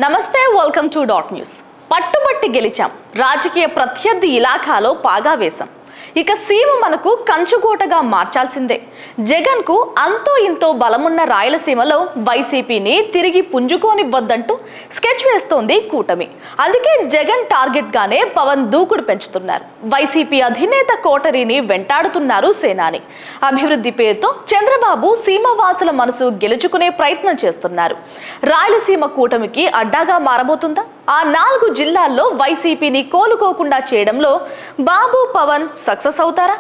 నమస్తే, welcome to dot news. పట్టుబట్టి గెలిచాం, రాజకీయ ప్రత్యర్థి ఇలాఖాలో పాగా వేశాం. ఇక సీమ మనకు కంచుకోటగా మార్చాల్సిందే. జగన్ కు అంతో ఇంతో బలమున్న రాయలసీమలో వైసీపీని తిరిగి పుంజుకోనివ్వద్దంటూ స్కెచ్ వేస్తోంది కూటమి. అందుకే జగన్ టార్గెట్ గానే పవన్ దూకుడు పెంచుతున్నారు. వైసీపీ అధినేత కోటరీని వెంటాడుతున్నారు సేనాని. అభివృద్ధి పేరుతో చంద్రబాబు సీమవాసుల మనసు గెలుచుకునే ప్రయత్నం చేస్తున్నారు. రాయలసీమ కూటమికి అడ్డాగా మారబోతుందా? ఆ 4 జిల్లాల్లో వైసీపీని కోలుకోకుండా చేయడంలో బాబు పవన్ సక్సెస్ అవుతారా?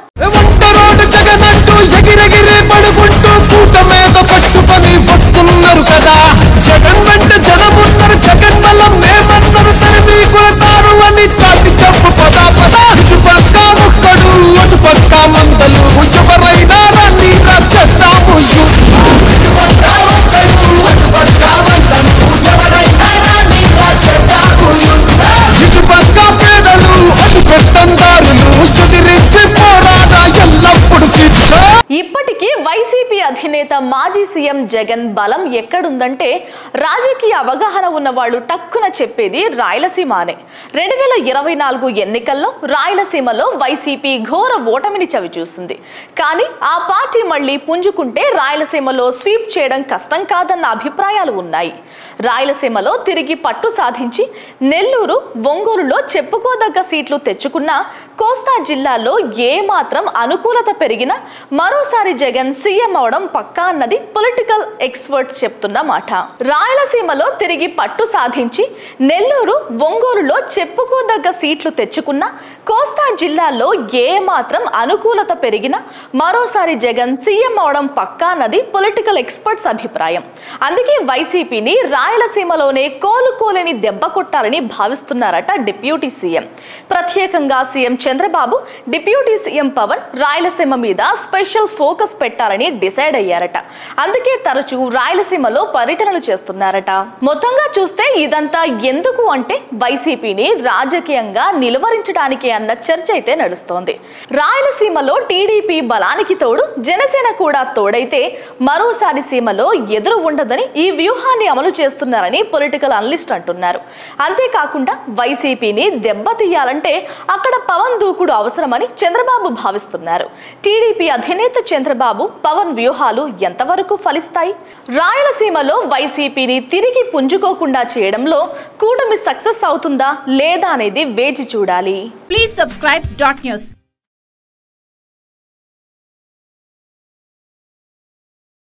ఇప్పటికీ వైసీపీ అధినేత మాజీ సీఎం జగన్ బలం ఎక్కడుందంటే రాజకీయ అవగాహన ఉన్న వాళ్ళు టక్కున చెప్పేది రాయలసీమ అనే. 2024 ఎన్నికల్లో రాయలసీమలో వైసీపీ ఘోర ఓటమిని చవిచూసింది. కానీ ఆ పార్టీ మళ్లీ పుంజుకుంటే రాయలసీమలో స్వీప్ చేయడం కష్టం కాదన్న అభిప్రాయాలు ఉన్నాయి. రాయలసీమలో తిరిగి పట్టు సాధించి నెల్లూరు, ఒంగోలులో చెప్పుకోదగ్గ సీట్లు తెచ్చుకున్న కోస్తా జిల్లాలో ఏ మాత్రం అనుకూలత పెరిగినా మరోసారి జగన్ సీఎం అవడం పక్కా అన్నది పొలిటికల్ ఎక్స్పర్ట్స్ చెప్తున్న మాట. రాయలసీమలో తిరిగి పట్టు సాధించి నెల్లూరు, ఒంగోలులో చెప్పుకోదగ్గ సీట్లు తెచ్చుకున్న కోస్తా జిల్లాలో ఏ మాత్రం అనుకూలత పెరిగినా మరోసారి జగన్ సీఎం అవడం పక్కా అన్నది పొలిటికల్ ఎక్స్పర్ట్స్ అభిప్రాయం. అందుకే వైసీపీని రాయలసీమలోనే కోలుకోలేని దెబ్బ కొట్టాలని భావిస్తున్నారట డిప్యూటీ సీఎం. ప్రత్యేకంగా CM Chandrababu, deputy CM Pawan Rayalaseema మీద స్పెషల్ ఫోకస్ పెట్టాలని డిసైడ్ అయ్యారట. అందుకే తరచూ రాయలసీమలో పర్యటనలు చేస్తున్నారట. మొత్తంగా చూస్తే ఇదంతా ఎందుకు అంటే వైసీపీని రాజకీయంగా నిలువరించడానికి అన్న చర్చ అయితే నడుస్తోంది. రాయలసీమలో టీడీపీ బలానికి తోడు జనసేన కూడా తోడైతే మరోసారి సీమలో ఎదురు ఉండదని ఈ వ్యూహాన్ని అమలు చేస్తున్నారని పొలిటికల్ అనలిస్ట్ అంటున్నారు. అంతేకాకుండా వైసీపీని దెబ్బతీయాలంటే అక్కడ పవన్ దూకుడు అవసరమని చంద్రబాబు భావిస్తున్నారు. టీడీపీ అధినేత చంద్రబాబు, పవన్ వ్యూహాలు ఎంతవరకు ఫలిస్తాయి? రాయలసీమలో వైసీపీని తిరిగి పుంజుకోకుండా చేయడంలో కూటమి సక్సెస్ అవుతుందా లేదా అనేది వేచి చూడాలి. Please subscribe dot news.